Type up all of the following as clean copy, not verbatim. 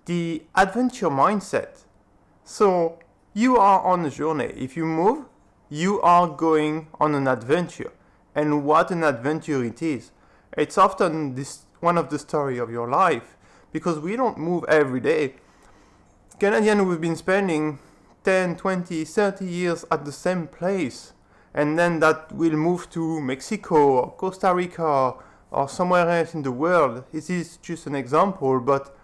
the adventure mindset. So you are on a journey. If you move, you are going on an adventure. And what an adventure it is. It's often one of the story of your life, because we don't move every day. Canadians, we've been spending 10, 20, 30 years at the same place. And then that will move to Mexico or Costa Rica or somewhere else in the world. This is just an example, but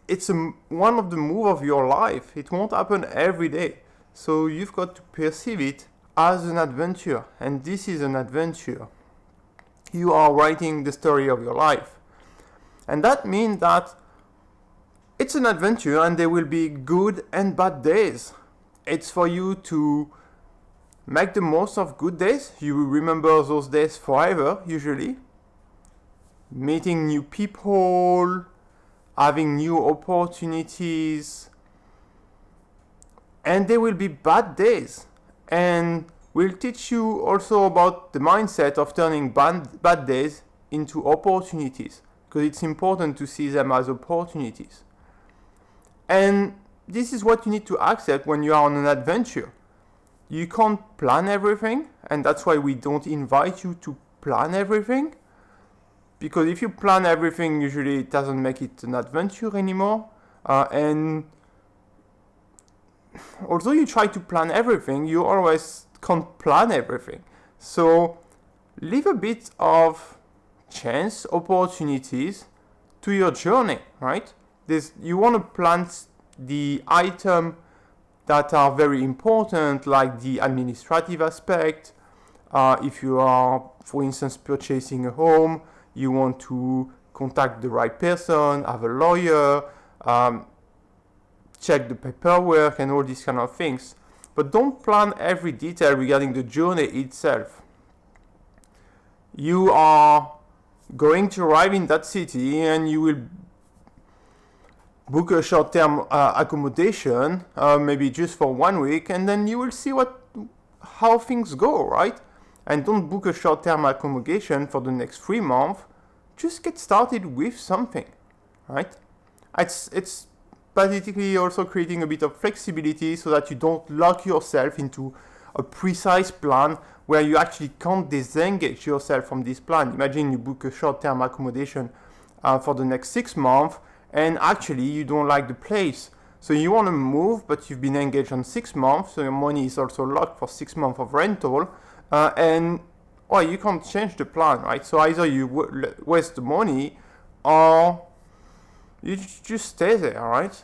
it's one of the move of your life. It won't happen every day. So you've got to perceive it as an adventure. And this is an adventure. You are writing the story of your life. And that means that it's an adventure and there will be good and bad days. It's for you to make the most of good days. You will remember those days forever, usually. Meeting new people, having new opportunities. And there will be bad days. And we'll teach you also about the mindset of turning bad days into opportunities, because it's important to see them as opportunities. And this is what you need to accept when you are on an adventure. You can't plan everything, and that's why we don't invite you to plan everything. Because if you plan everything, usually it doesn't make it an adventure anymore. And although you try to plan everything, you always can't plan everything. So leave a bit of chance, opportunities to your journey, right? You want to plan the item that are very important, like the administrative aspect. If you are, for instance, purchasing a home, you want to contact the right person, have a lawyer, check the paperwork and all these kind of things. But don't plan every detail regarding the journey itself. You are going to arrive in that city and you will book a short-term accommodation, maybe just for 1 week, and then you will see how things go, right? And don't book a short-term accommodation for the next 3 months. Just get started with something, right? It's basically also creating a bit of flexibility so that you don't lock yourself into a precise plan where you actually can't disengage yourself from this plan. Imagine you book a short-term accommodation for the next 6 months, and actually you don't like the place. So you want to move, but you've been engaged on 6 months, so your money is also locked for 6 months of rental, and you can't change the plan, right? So either you waste the money, or you just stay there, right?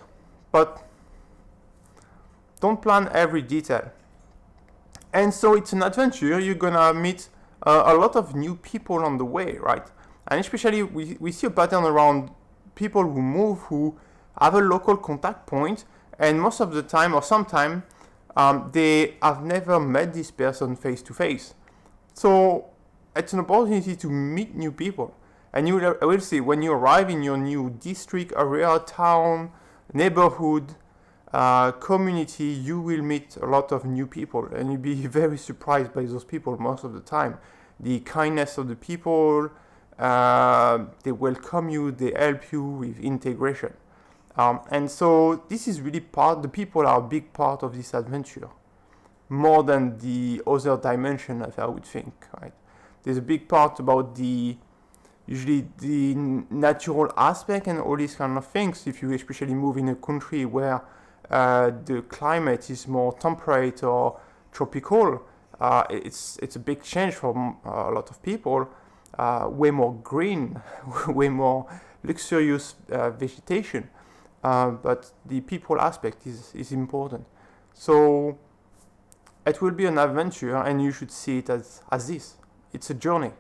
But don't plan every detail. And so it's an adventure. You're gonna meet a lot of new people on the way, right? And especially we see a pattern around people who move, who have a local contact point, and most of the time or sometimes they have never met this person face to face. So it's an opportunity to meet new people. And you will see when you arrive in your new district, area, town, neighborhood, community, you will meet a lot of new people, and you'll be very surprised by those people most of the time. The kindness of the people, they welcome you, they help you with integration. And so this is really the people are a big part of this adventure, more than the other dimension, as I would think, right? There's a big part about usually the natural aspect and all these kind of things. If you especially move in a country where the climate is more temperate or tropical, it's a big change for a lot of people. Way more green, way more luxurious vegetation. But the people aspect is important. So it will be an adventure, and you should see it as this. It's a journey.